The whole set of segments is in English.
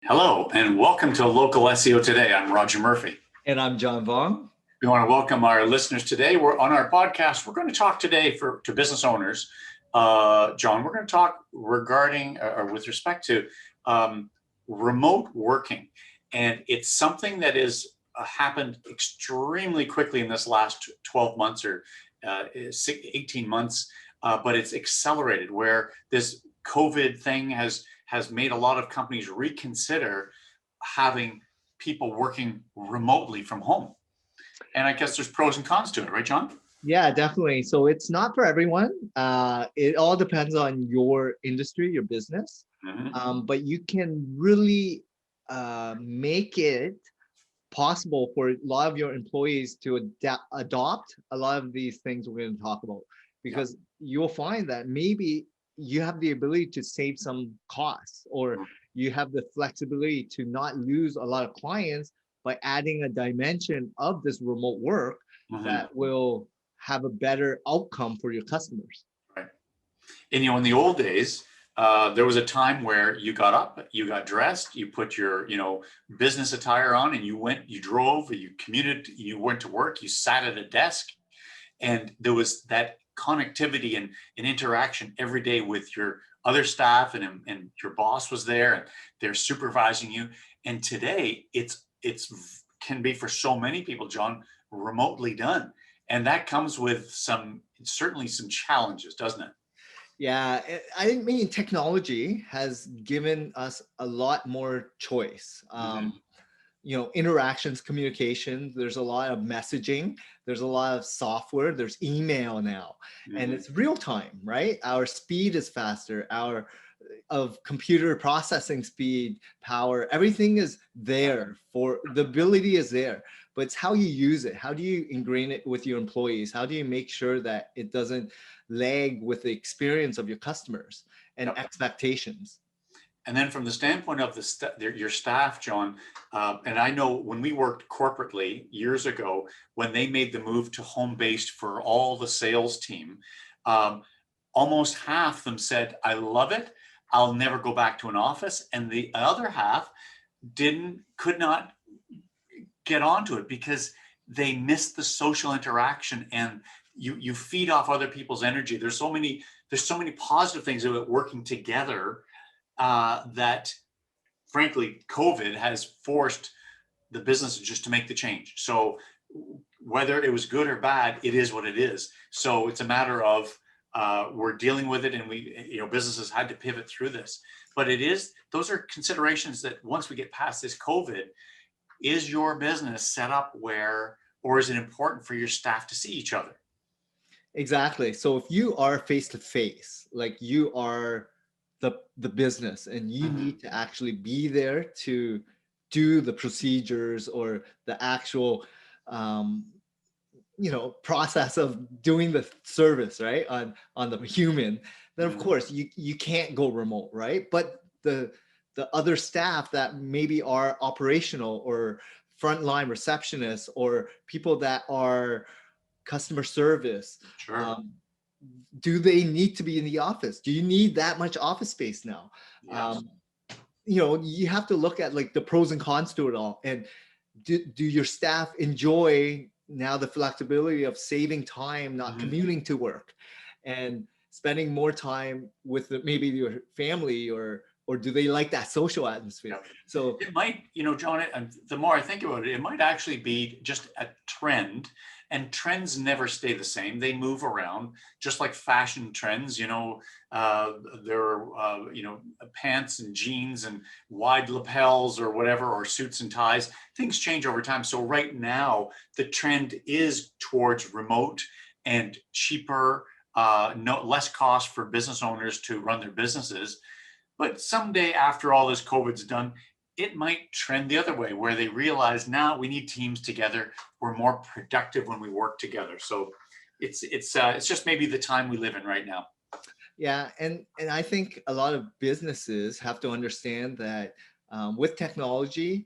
Hello, and welcome to Local SEO Today. I'm Roger Murphy. And I'm John Vong. We want to welcome our listeners today. We're on our podcast. We're going to talk today to business owners. John, we're going to talk regarding or with respect to remote working. And it's something that has happened extremely quickly in this last 12 months or 18 months, but it's accelerated where this COVID thing has made a lot of companies reconsider having people working remotely from home. And I guess there's pros and cons to it, right, John? Yeah, definitely. So it's not for everyone. It all depends on your industry, your business. But you can really make it possible for a lot of your employees to adopt a lot of these things we're going to talk about, because you'll find that maybe you have the ability to save some costs, or you have the flexibility to not lose a lot of clients by adding a dimension of this remote work that will have a better outcome for your customers. Right. And in the old days, there was a time where you got up, you got dressed, you put your, business attire on, and you drove, you commuted, you went to work, you sat at a desk, and there was that connectivity and interaction every day with your other staff, and your boss was there and they're supervising you. And today it's can be, for so many people, John, remotely done. And that comes with certainly some challenges, doesn't it? Yeah, I mean, technology has given us a lot more choice. Interactions, communication, there's a lot of messaging, there's a lot of software, there's email now, and it's real time, right? Our speed is faster, our computer processing speed, power, everything is there, for the ability is there, but it's how you use it. How do you ingrain it with your employees? How do you make sure that it doesn't lag with the experience of your customers and expectations? And then from the standpoint of your staff, John, and I know when we worked corporately years ago, when they made the move to home-based for all the sales team, almost half of them said, I love it, I'll never go back to an office. And the other half could not get onto it because they missed the social interaction, and you feed off other people's energy. There's so many positive things about working together that, frankly, COVID has forced the business just to make the change. So whether it was good or bad, it is what it is. So it's a matter of we're dealing with it, and businesses had to pivot through this. But those are considerations that once we get past this COVID, is your business set up or is it important for your staff to see each other? Exactly. So if you are face to face, like you are the business, and you need to actually be there to do the procedures or the actual process of doing the service, right, on the human, then of course you can't go remote, right? But the other staff that maybe are operational or frontline receptionists or people that are customer service, Sure. Do they need to be in the office? Do you need that much office space now? Yes. You have to look at like the pros and cons to it all. And do your staff enjoy now the flexibility of saving time, not commuting to work, and spending more time with maybe your family, or do they like that social atmosphere? Yeah. So it might, John, and the more I think about it, it might actually be just a trend. And trends never stay the same. They move around, just like fashion trends. There are, pants and jeans and wide lapels or whatever, or suits and ties. Things change over time. So right now, the trend is towards remote and cheaper, less cost for business owners to run their businesses. But someday, after all this COVID's done, it might trend the other way, where they realize now we need teams together. We're more productive when we work together. So it's just maybe the time we live in right now. Yeah, and I think a lot of businesses have to understand that with technology,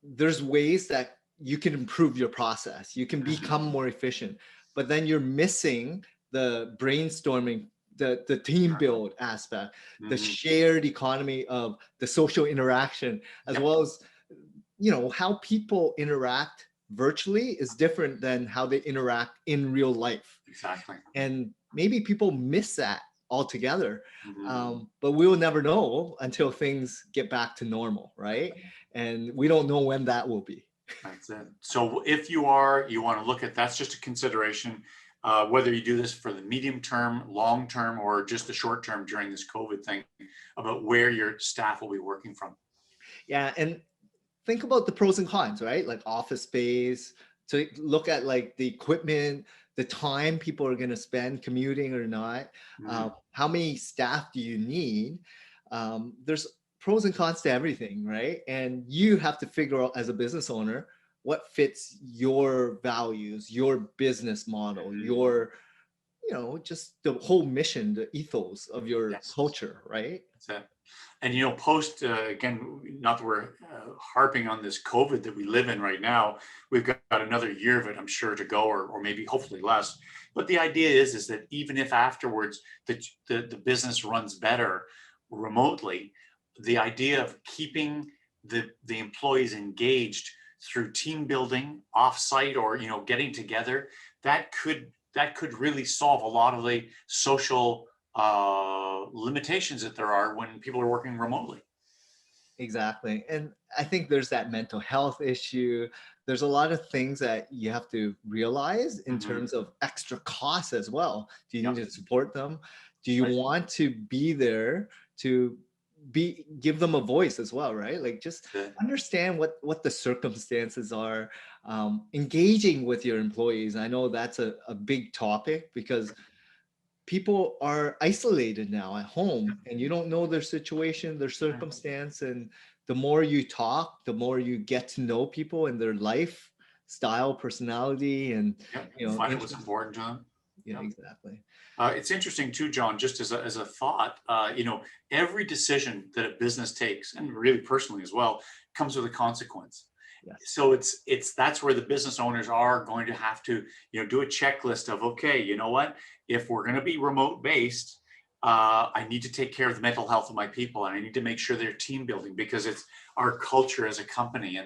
there's ways that you can improve your process. You can become more efficient, but then you're missing the brainstorming the team build aspect, the Mhm. shared economy of the social interaction, as Yep, well as, you know, how people interact virtually is different than how they interact in real life. exactly. And maybe people miss that altogether. Mhm. But we will never know until things get back to normal, right? And we don't know when that will be. That's it. So if you want to look at, that's just a consideration, whether you do this for the medium term, long term, or just the short term during this COVID thing, about where your staff will be working from. Yeah, and think about the pros and cons, right? Like office space, to look at like the equipment, the time people are going to spend commuting or not. Mhm. How many staff do you need? There's pros and cons to everything, right? And you have to figure out as a business owner what fits your values, your business model, Mhm. your, you know, just the whole mission, the ethos of your Yes. culture, right? That's it. And post again, not that we're harping on this COVID that we live in right now, we've got another year of it, I'm sure, to go, or maybe hopefully less. But the idea is that even if afterwards the business runs better remotely, the idea of keeping the employees engaged through team building offsite, or getting together, that could really solve a lot of the social limitations that there are when people are working remotely. Exactly. And I think there's that mental health issue. There's a lot of things that you have to realize in Hmm. terms of extra costs as well. Do you Yep. need to support them? Do That's you right. want to be there to give them a voice as well, right? Like just That's it. understand what the circumstances are. Engaging with your employees. I know that's a big topic because people are isolated now at home and you don't know their situation, their circumstance. And the more you talk, the more you get to know people and their life style, personality, and, Yep. you know, Find it was interest. important to them. Yeah, Yep. exactly. It's interesting too, John, just as a thought, every decision that a business takes, and really personally as well, comes with a consequence. Yes. So it's that's where the business owners are going to have to do a checklist of, okay, you know what, if we're going to be remote based, I need to take care of the mental health of my people, and I need to make sure they're team building, because it's our culture as a company,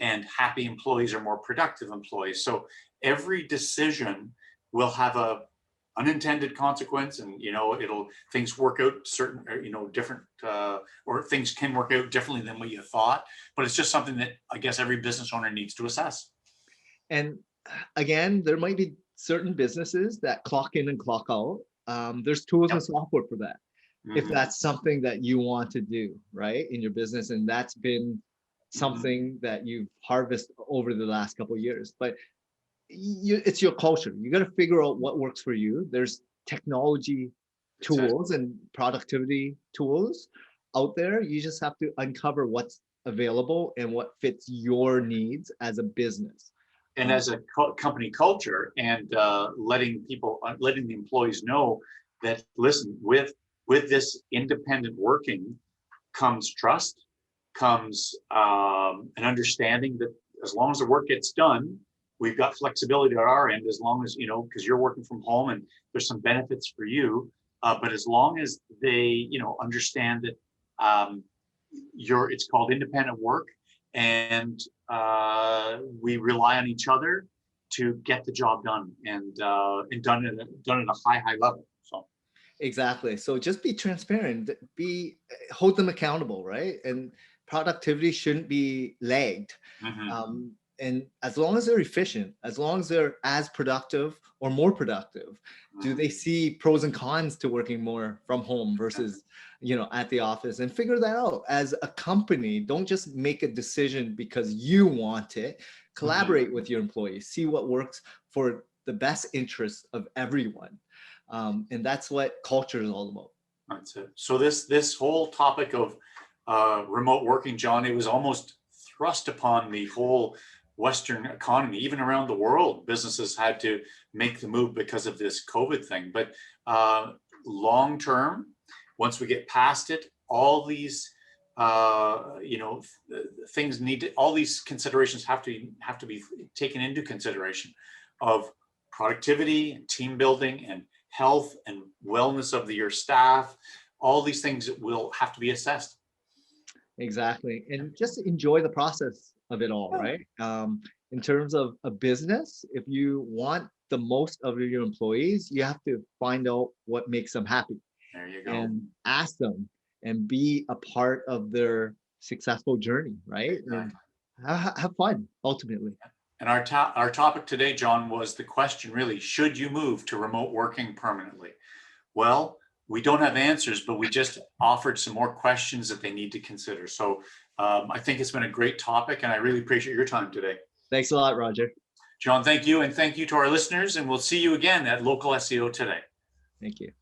and happy employees are more productive employees. So every decision will have a unintended consequence, and it'll things work out certain, different, or things can work out differently than what you thought, but it's just something that I guess every business owner needs to assess. And again, there might be certain businesses that clock in and clock out. There's tools and Yep. software for that. If Hmm. that's something that you want to do, right, in your business, and that's been Hmm. something that you've harvested over the last couple of years. But it's your culture. You got to figure out what works for you. There's technology That's it. tools and productivity tools out there. You just have to uncover what's available and what fits your needs as a business. And Um, as a company culture, and letting the employees know that, listen, with this independent working comes trust, comes an understanding that as long as the work gets done, we've got flexibility at our end, as long as, because you're working from home and there's some benefits for you. But as long as they, understand that it's called independent work, and we rely on each other to get the job done, and done at a high level. So. exactly. So just be transparent, hold them accountable, right? And productivity shouldn't be lagged. Mhm. And as long as they're efficient, as long as they're as productive or more productive, do Mhm. they see pros and cons to working more from home versus, at the office? And figure that out as a company. Don't just make a decision because you want it. Mhm. Collaborate with your employees, see what works for the best interests of everyone. And that's what culture is all about. That's it. So this whole topic of remote working, John, it was almost thrust upon the whole Western economy, even around the world. Businesses had to make the move because of this COVID thing. But long term, once we get past it, all these things all these considerations have to be taken into consideration, of productivity and team building and health and wellness of your staff, all these things will have to be assessed. Exactly. And just enjoy the process of it all, right? In terms of a business, if you want the most of your employees, you have to find out what makes them happy There you go. and ask them and be a part of their successful journey, right? And have fun ultimately. And our topic today, John, was the question really, should you move to remote working permanently? Well, we don't have answers, but we just offered some more questions that they need to consider. So I think it's been a great topic, and I really appreciate your time today. Thanks a lot, Roger. John, thank you. And thank you to our listeners. And we'll see you again at Local SEO Today. Thank you.